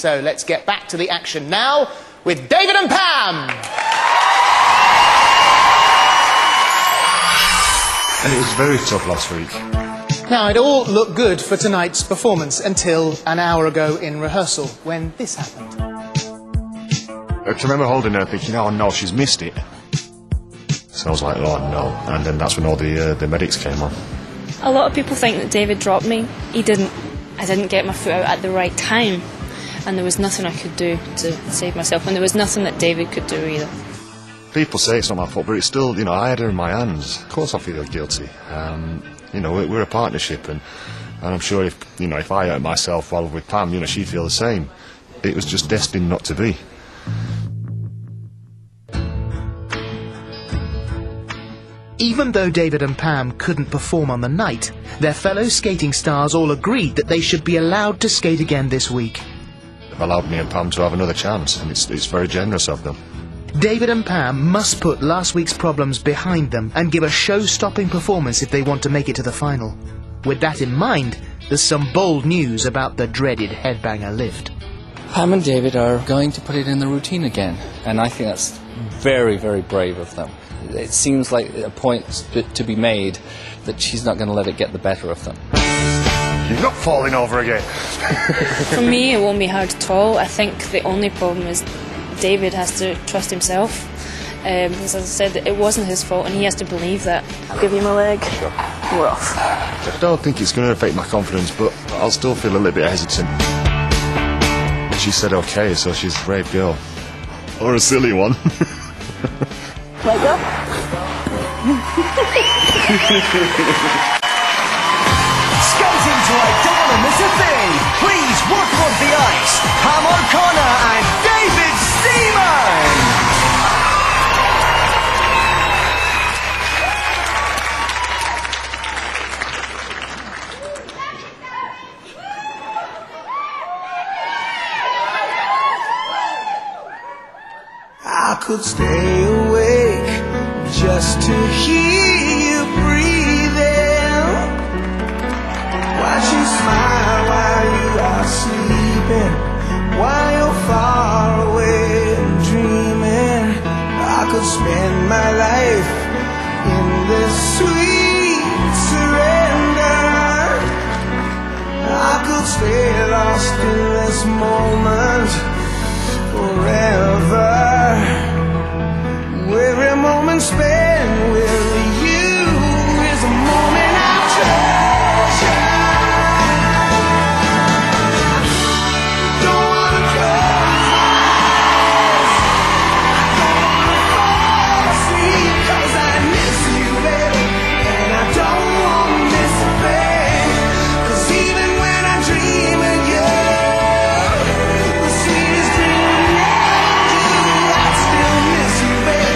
So let's get back to the action now with David and Pam. And it was very tough last week. Now, it all looked good for tonight's performance until an hour ago in rehearsal, when this happened. I can remember holding her thinking, oh no, she's missed it. So I was like, oh no. And then that's when all the medics came on. A lot of people think that David dropped me. He didn't. I didn't get my foot out at the right time. And there was nothing I could do to save myself. And there was nothing that David could do either. People say it's not my fault, but it's still, you know, I had her in my hands. Of course I feel guilty. You know, we're a partnership, and I'm sure if, you know, if I hurt myself while with Pam, you know, she'd feel the same. It was just destined not to be. Even though David and Pam couldn't perform on the night, their fellow skating stars all agreed that they should be allowed to skate again this week. They've allowed me and Pam to have another chance, and it's very generous of them. David and Pam must put last week's problems behind them and give a show-stopping performance if they want to make it to the final. With that in mind, there's some bold news about the dreaded headbanger lift. Pam and David are going to put it in the routine again, and I think that's very, very brave of them. It seems like a point to be made that she's not going to let it get the better of them. You're not falling over again. For me, it won't be hard at all. I think the only problem is David has to trust himself. Because as I said, it wasn't his fault, and he has to believe that. I'll give you my leg. Sure. We're off. I don't think it's going to affect my confidence, but I'll still feel a little bit hesitant. She said okay, so she's a brave girl. Or a silly one. Let go. Skating to I Don't Wanna Miss a Thing. Please welcome on the ice, Pam OConnor and David Seaman. I could stay awake just to hear you breathing, watch you smile while you are sleeping, while you're far away and dreaming. I could spend my life in this sweet surrender. I could stay lost in this moment forever. Every moment spent with you is a moment I treasure. Don't wanna close my eyes, don't wanna fall asleep, 'cause I miss you, baby, and I don't wanna miss a thing. 'Cause even when I dream of you, the sweetest dream we never do, I still miss you, baby.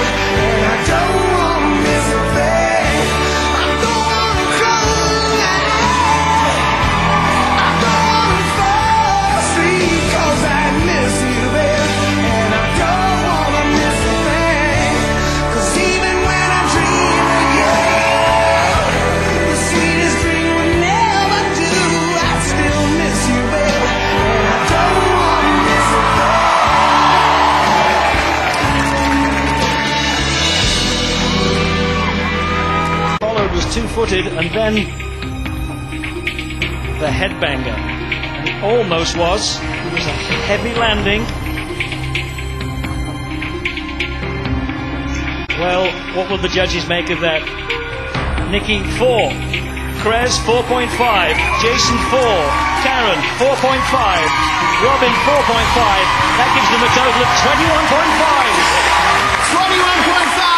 Two-footed, and then the headbanger. And it almost was. It was a heavy landing. Well, what will the judges make of that? Nikki, 4. Krez, 4.5. Jason, 4. Karen, 4.5. Robin, 4.5. That gives them a total of 21.5. 21.5!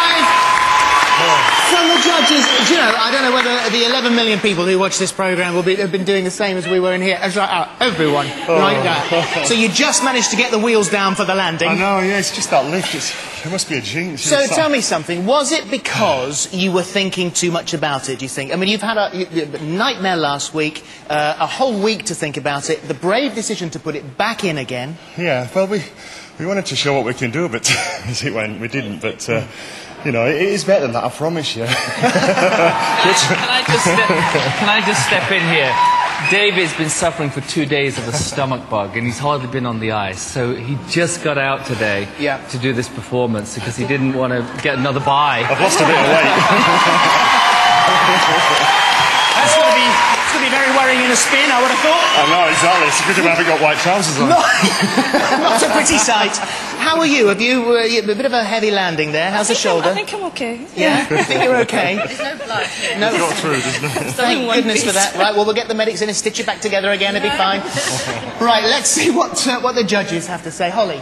From the judges, do you know, I don't know whether the 11 million people who watch this programme have been doing the same as we were in here. As everyone like that. So you just managed to get the wheels down for the landing. I know, yeah, it's just that lift. It must be a jinx. So tell me something. Was it because you were thinking too much about it, do you think? I mean, you've had a nightmare last week, a whole week to think about it, the brave decision to put it back in again. Yeah, well, we wanted to show what we can do, but as it went, we didn't. But you know, it is better than that, I promise you. Can I just step in here? David's been suffering for 2 days of a stomach bug, and he's hardly been on the ice. So he just got out today to do this performance because he didn't want to get another bye. I've lost a bit of weight. That's going to be very worrying in a spin, I would have thought. I know, exactly. It's because I haven't got white trousers on. Not a pretty sight. How are you? Have you a bit of a heavy landing there? How's the shoulder? I think I'm okay. Yeah? I think you're okay. There's no blood. No. Got through, doesn't it? Thank goodness for that. Right, well, we'll get the medics in and stitch you back together again. It'll be fine. Right, let's see what the judges have to say. Holly.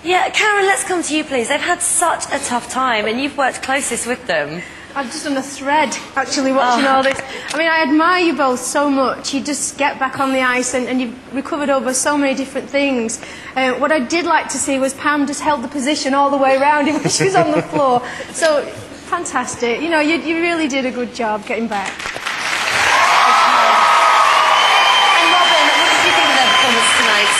Yeah, Karen, let's come to you, please. They've had such a tough time, and you've worked closest with them. I've just on a thread, actually, watching all this. I mean, I admire you both so much. You just get back on the ice and you've recovered over so many different things. What I did like to see was Pam just held the position all the way around even when she was on the floor. So, fantastic. You know, you really did a good job getting back. And Robin, what did you think of their performance tonight?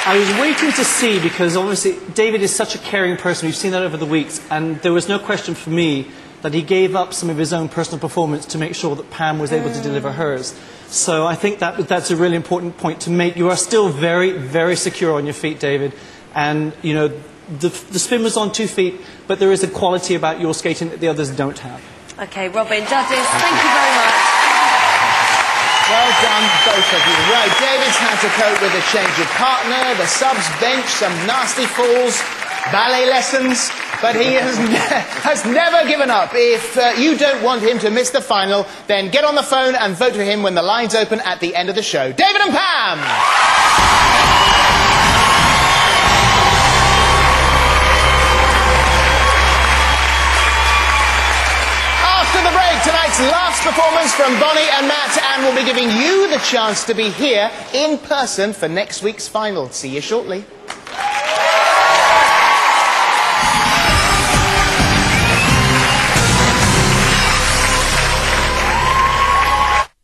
I was waiting to see, because obviously David is such a caring person. We've seen that over the weeks, and there was no question for me that he gave up some of his own personal performance to make sure that Pam was able to deliver hers. So I think that's a really important point to make. You are still very, very secure on your feet, David. And, you know, the spin was on 2 feet, but there is a quality about your skating that the others don't have. Okay, Robin, judges, thank you very much. Well done, both of you. Right, David's had to cope with a change of partner, the subs bench, some nasty falls, ballet lessons, but he has never given up. If you don't want him to miss the final, then get on the phone and vote for him when the lines open at the end of the show. David and Pam! After the break, tonight's last performance from Bonnie and Matt, and we'll be giving you the chance to be here in person for next week's final. See you shortly.